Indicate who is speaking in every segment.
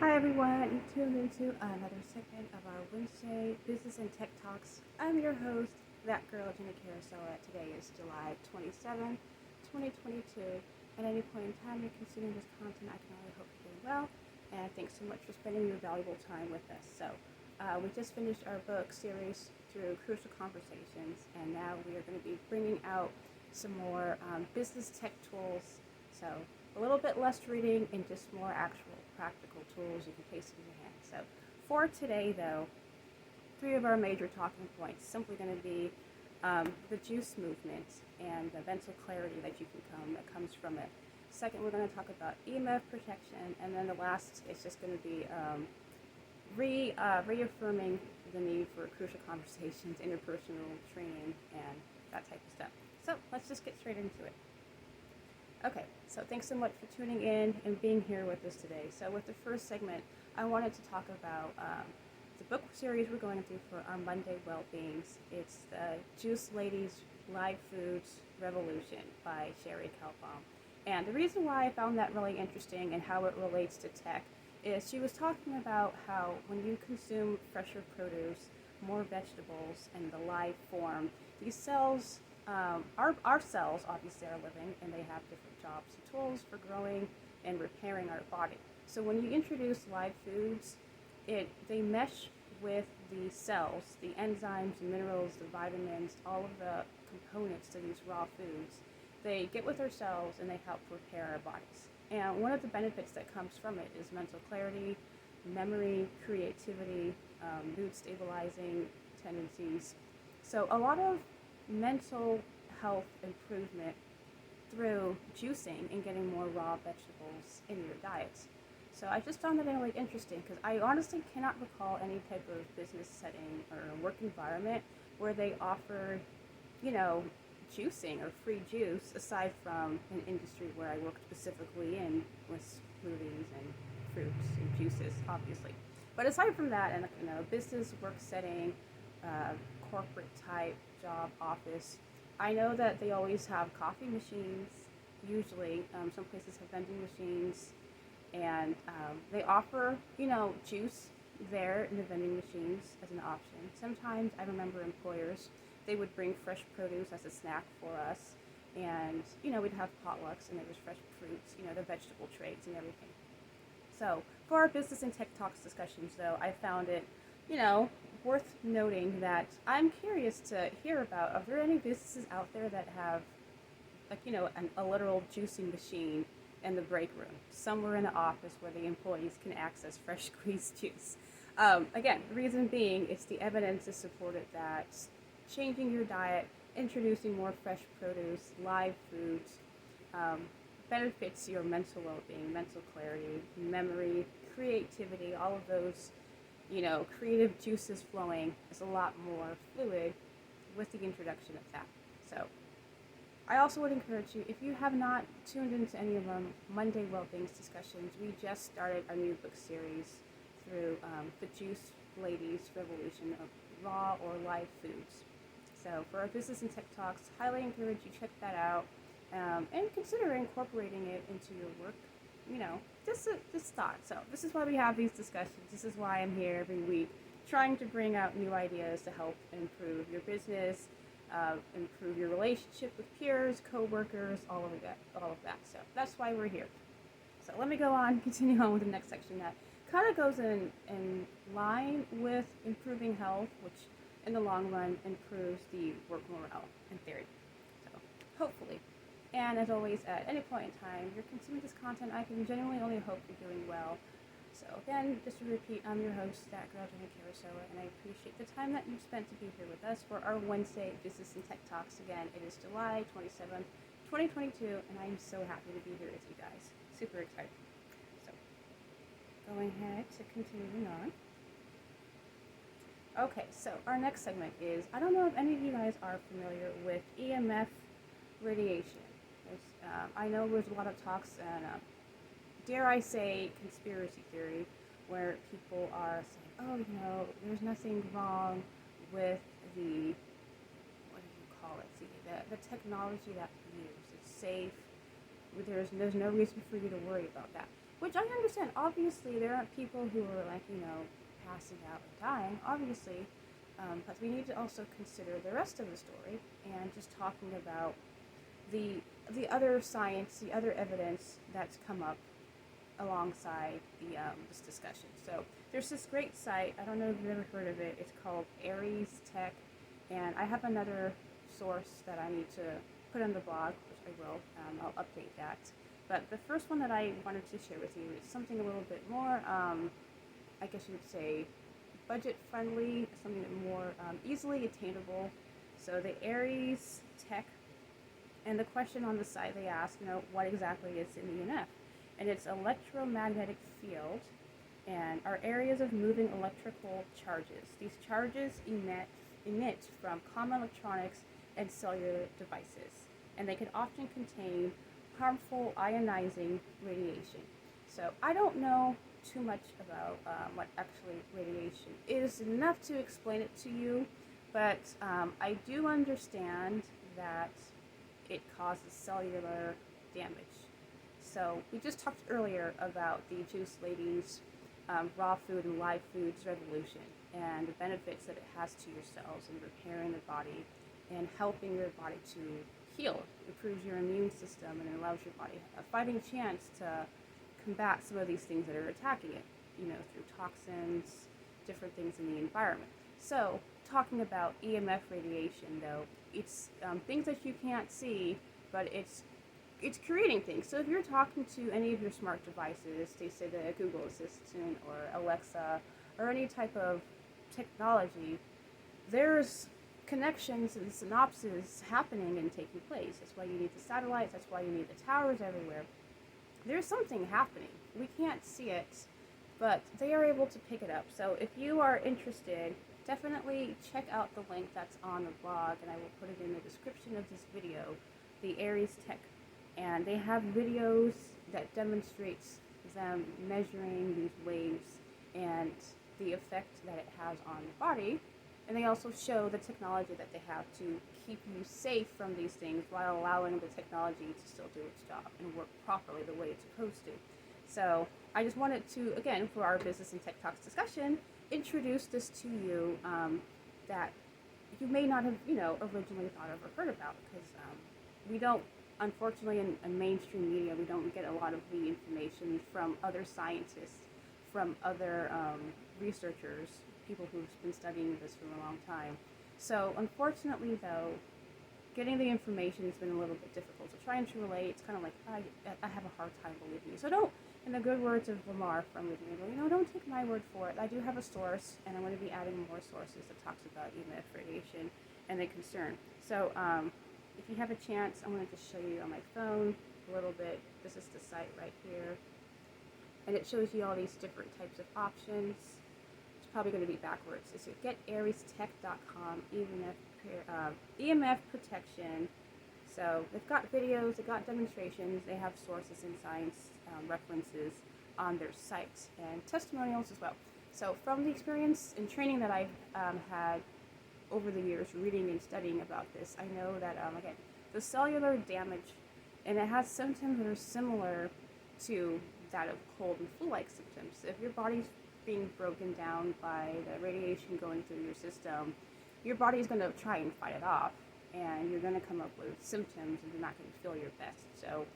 Speaker 1: Hi everyone, you tuned into another segment of our Wednesday Business and Tech Talks. I'm your host, that girl Jenny Carousel. Today is July 27th, 2022. At any point in time you're consuming this content, I can only hope you're doing well. And thanks so much for spending your valuable time with us. We just finished our book series through Crucial Conversations, and now we are going to be bringing out some more business tech tools. So a little bit less reading and just more actual practical tools you can place in your hand. So for today, though, three of our major talking points simply going to be the juice movement and the mental clarity that comes from it. Second, we're going to talk about EMF protection, and then the last is just going to be reaffirming the need for crucial conversations, interpersonal training, and that type of stuff. So let's just get straight into it. Okay, so thanks so much for tuning in and being here with us today. So with the first segment, I wanted to talk about the book series we're going through for our Monday Well-Beings. It's the Juice Ladies Live Foods Revolution by Sherry Kalbaum. And the reason why I found that really interesting and how it relates to tech is she was talking about how when you consume fresher produce, more vegetables in the live form, these cells our cells obviously are living and they have different jobs and tools for growing and repairing our body. So when you introduce live foods, they mesh with the cells, the enzymes, the minerals, the vitamins, all of the components to these raw foods. They get with our cells and they help repair our bodies. And one of the benefits that comes from it is mental clarity, memory, creativity, mood stabilizing tendencies. So a lot of mental health improvement through juicing and getting more raw vegetables in your diets. So I just found that really interesting because I honestly cannot recall any type of business setting or work environment where they offered, juicing or free juice aside from an industry where I worked specifically in with smoothies and fruits and juices, obviously. But aside from that, and business work setting, corporate type job office, I know that they always have coffee machines. Usually, some places have vending machines, and they offer juice there in the vending machines as an option. Sometimes I remember employers, they would bring fresh produce as a snack for us, and we'd have potlucks and there was fresh fruits, the vegetable trays and everything. So for our business and tech talks discussions, though, I found it, worth noting that I'm curious to hear about, are there any businesses out there that have, a literal juicing machine in the break room, somewhere in the office where the employees can access fresh squeezed juice? Again, the reason being, it's the evidence is supported that changing your diet, introducing more fresh produce, live foods, benefits your mental well-being, mental clarity, memory, creativity, all of those, creative juices flowing is a lot more fluid with the introduction of that. So I also would encourage you, if you have not tuned into any of our Monday Well-Beings discussions, we just started our new book series through the Juice Ladies Revolution of raw or live foods. So for our business and tech talks, highly encourage you check that out and consider incorporating it into your work. Just thought. So this is why we have these discussions. This is why I'm here every week, trying to bring out new ideas to help improve your business, improve your relationship with peers, coworkers, all of that. So that's why we're here. So let me go on, continue on with the next section that kind of goes in line with improving health, which in the long run improves the work morale in theory. So hopefully. And as always, at any point in time, you're consuming this content, I can genuinely only hope you're doing well. So again, just to repeat, I'm your host, that girl Jenny Carousel, and I appreciate the time that you've spent to be here with us for our Wednesday Business and Tech Talks. Again, it is July 27th, 2022, and I'm so happy to be here with you guys. Super excited. So, going ahead to continuing on. Okay, so our next segment is, I don't know if any of you guys are familiar with EMF Radiation. I know there's a lot of talks and, dare I say, conspiracy theory, where people are saying, there's nothing wrong with the, what do you call it, the technology that we use. It's safe. There's no reason for you to worry about that. which I understand. Obviously, there aren't people who are like, passing out and dying, obviously, but we need to also consider the rest of the story and just talking about the other science, the other evidence that's come up alongside this discussion. So there's this great site, I don't know if you've ever heard of it, it's called Aries Tech, and I have another source that I need to put on the blog, which I will, I'll update that. But the first one that I wanted to share with you is something a little bit more, I guess you would say, budget friendly, something more easily attainable. So the Aries Tech, and the question on the site they ask, what exactly is an EMF? And it's electromagnetic field and are areas of moving electrical charges. These charges emit from common electronics and cellular devices, and they can often contain harmful ionizing radiation. So I don't know too much about what actually radiation is, enough to explain it to you, but I do understand that it causes cellular damage. So we just talked earlier about the Juice Ladies raw food and live foods revolution and the benefits that it has to your cells in repairing the body and helping your body to heal, improves your immune system, and it allows your body a fighting chance to combat some of these things that are attacking it, through toxins, different things in the environment. So talking about EMF radiation, though, it's things that you can't see, but it's creating things. So if you're talking to any of your smart devices, they say the Google Assistant or Alexa or any type of technology, there's connections and synapses happening and taking place. That's why you need the satellites, that's why you need the towers everywhere. There's something happening. We can't see it, but they are able to pick it up. So if you are interested, definitely check out the link that's on the blog, and I will put it in the description of this video, the Aries Tech. And they have videos that demonstrates them measuring these waves and the effect that it has on the body. And they also show the technology that they have to keep you safe from these things while allowing the technology to still do its job and work properly the way it's supposed to. So I just wanted to, again, for our Business and Tech Talks discussion, introduce this to you that you may not have, originally thought of or heard about, because we don't, unfortunately, in mainstream media, we don't get a lot of the information from other scientists, from other researchers, people who've been studying this for a long time. So unfortunately, though, getting the information has been a little bit difficult. So trying to relate, it's kind of like, I have a hard time believing you. So don't, in the good words of Lamar from Living, don't take my word for it. I do have a source, and I'm going to be adding more sources that talks about EMF radiation and the concern. So if you have a chance, I'm going to just show you on my phone a little bit. This is the site right here. And it shows you all these different types of options. It's probably going to be backwards. It's getariestech.com, EMF protection. So they've got videos, they've got demonstrations, they have sources and science references on their site, and testimonials as well. So from the experience and training that I've had over the years reading and studying about this, I know that, again, the cellular damage, and it has symptoms that are similar to that of cold and flu-like symptoms. So if your body's being broken down by the radiation going through your system, your body's going to try and fight it off, and you're going to come up with symptoms and you're not going to feel your best. So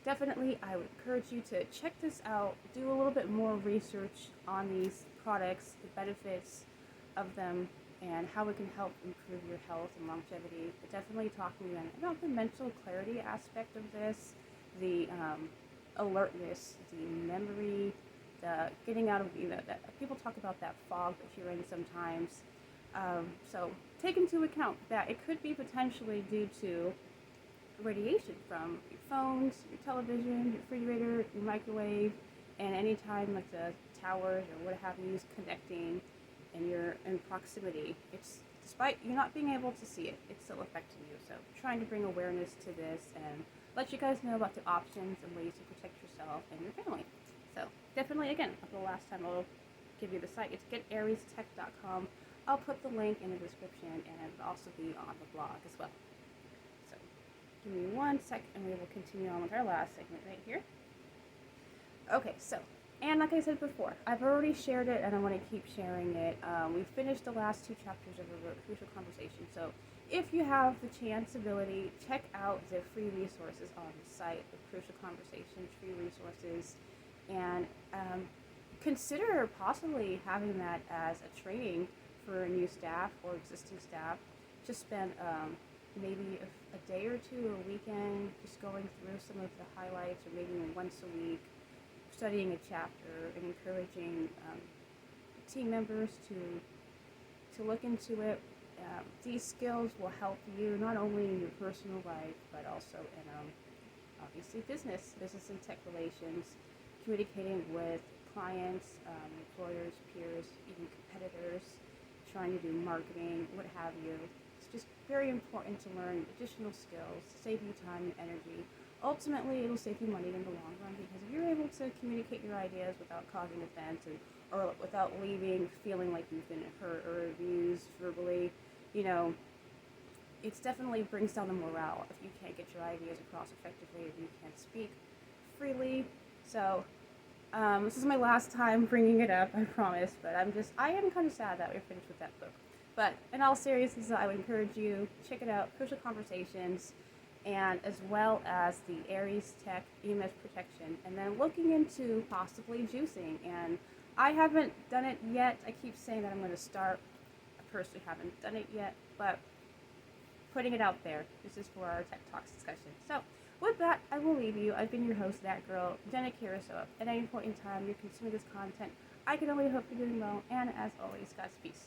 Speaker 1: definitely, I would encourage you to check this out, do a little bit more research on these products, the benefits of them, and how it can help improve your health and longevity. But definitely talking again about the mental clarity aspect of this, the alertness, the memory, the getting out of, that people talk about that fog that you're in sometimes. So take into account that it could be potentially due to radiation from your phones, your television, your refrigerator, your microwave, and anytime like the towers or what have you is connecting and you're in proximity, it's, despite you not being able to see it, it's still affecting you. So trying to bring awareness to this and let you guys know about the options and ways to protect yourself and your family. So definitely, again, for the last time, I'll give you the site. It's getariestech.com. I'll put the link in the description, and it'll also be on the blog as well. So give me 1 sec, and we will continue on with our last segment right here. Okay, so, and like I said before, I've already shared it and I want to keep sharing it. We finished the last 2 chapters of a crucial conversation, so if you have the chance, ability, check out the free resources on the site, the Crucial Conversations free resources, and consider possibly having that as a training for new staff or existing staff. Just spend maybe a day or two, a weekend, just going through some of the highlights, or maybe once a week, studying a chapter and encouraging team members to look into it. These skills will help you not only in your personal life, but also in obviously business and tech relations, communicating with clients, employers, peers, even competitors, trying to do marketing, what have you. It's just very important to learn additional skills, save you time and energy. Ultimately, it'll save you money in the long run, because if you're able to communicate your ideas without causing offense, or without leaving feeling like you've been hurt or abused verbally, it definitely brings down the morale if you can't get your ideas across effectively, if you can't speak freely. So this is my last time bringing it up, I promise, but I am kind of sad that we're finished with that book. But in all seriousness, I would encourage you to check it out, Crucial Conversations, and as well as the Aries Tech EMF Protection, and then looking into possibly juicing. And I haven't done it yet. I keep saying that I'm going to start. I personally haven't done it yet, but putting it out there. This is for our Tech Talks discussion. So with that, I will leave you. I've been your host, that girl, Jenna Kiriso. At any point in time you're consuming this content, I can only hope you're doing well, and as always, God's peace.